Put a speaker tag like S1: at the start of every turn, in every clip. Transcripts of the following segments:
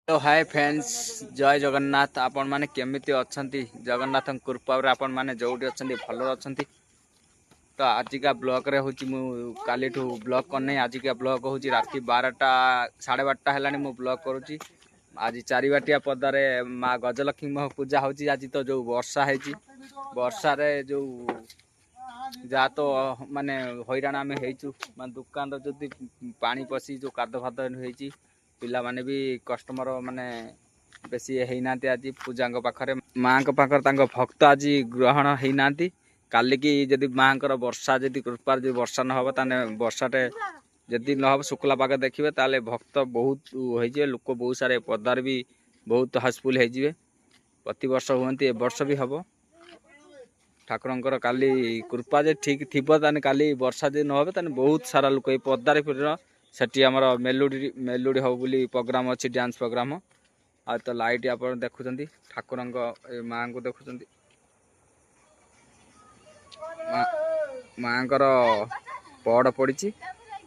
S1: Hello hi friends जय जगन्नाथ आपण माने केमिति अछंती जगन्नाथ कृपा आपण माने जोटी अछंती भलो अछंती। तो आजिका ब्लॉक रे होची मु काली ठू ब्लॉक करने आजिका ब्लॉक होची राती 12टा 12:30 हेलानी मु ब्लॉक करूची। आज 4 बाटिया पदारे माँ गजलक्ष्मी मह पूजा होची। आज तो जो वर्षा हेची वर्षा रे जो जा तो माने हैराण आमे हेचु माने दुकान रो जदी पानी पसी जो कादो फादो हेची पिला माने भी कस्टमर माने बेसी हेना आज पूजा पाखरे माँ पाखर भक्त आज ग्रहण होना काली की जदि माँ वर्षा जदि कृपा जो वर्षा न हो ताने वर्षाटे जदि न हो शुक्ला पाग देखिए ताले भक्त बहुत हो लोक बहुत सारे पदार भी बहुत हाउसफुल हो प्रति वर्ष हुए वर्ष भी हम ठाकुर काली कृपा जे ठीक थी ताने काली वर्षा जो न हो ताने बहुत सारा लोक पदार सेठी आमर मेलोडी मेलोडी हो बोली प्रोग्राम अच्छी डांस प्रोग्राम आ तो लाइट आप देखुं ठाकुर माँ को देखुं माँ पड़ पड़ी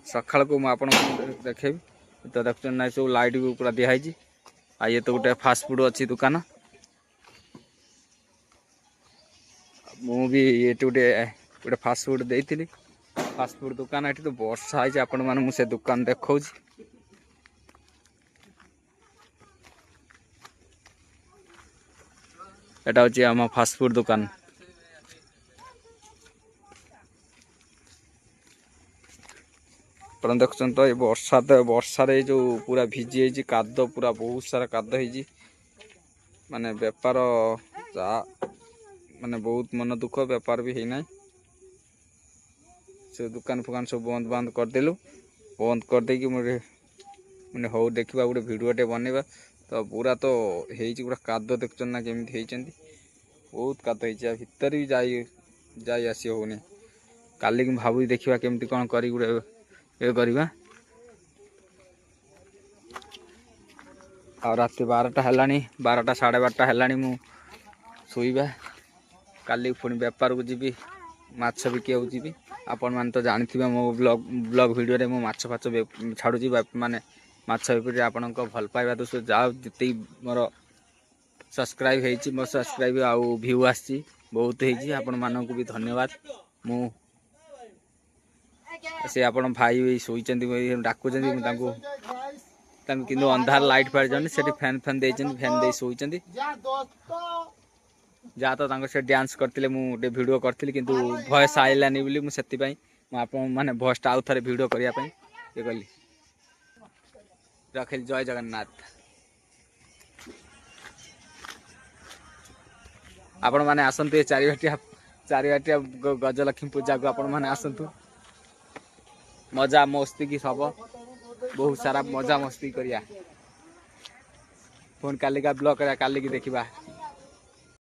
S1: सका को मुझे देखेबी तो देखुं ना सब लाइट भी पूरा दिखाई आ ये तो गोटे फास्ट फूड अच्छी दुकान मुझे ये गोटे गोटे फास्ट फूड देती फास्ट फूड दुकान ये तो वर्षा है आपण मैंने मुझे दुकान देखा एटा हूँ आम फास्ट फूड दुकान अपन देखुं तो ये वर्षा रे जो पूरा भिजी काद पूरा बहुत सारा काद हो माने बेपार माने बहुत मन दुख बेपार भी होना से दुकान फुकान सब बंद बंद करदेलु बंद करदे मैंने हो देखा गोटे भिडटे बनवा तो पूरा तो पूरा काद देखुं ना केमी बहुत काद हो भितर भी जाई आसी होनी काली भावी देखा केमती कौन कर गोटे ये करवा आ रात 12टा है 12टा 12:30 है मु शोवा काली पुणी बेपार को जी माछ बिक जी आपण मैंने तो जानते मो ब्लॉग वीडियो रे मो माछ फाछ छाड़ू माने माछ बेपारी आपण भल पाइबा दोष जाओ जिते मोर सब्सक्राइब होती मो सब्सक्राइब आउ व्यू आसी बहुत होती मानक भी धन्यवाद मु से आपण भाई शोच डाकुं कि अंधार लाइट फाइट जानी से फैन फैन फैन दे शोचती जहाँ तो से डांस करते मुझे वीडियो करी कि भयस आइलानी बोली मुझे माने भयस आउ थे वीडियो करने ये कली रखिल जय जगन्नाथ आपण मैंने आसतु ये 4 बाटिया गजलक्ष्मी पूजा को आपण मैंने आसतु मजा मस्ती की सब बहुत सारा मजा मस्ती करिया फोन कालिका ब्लॉग करिया काली की देखिबा।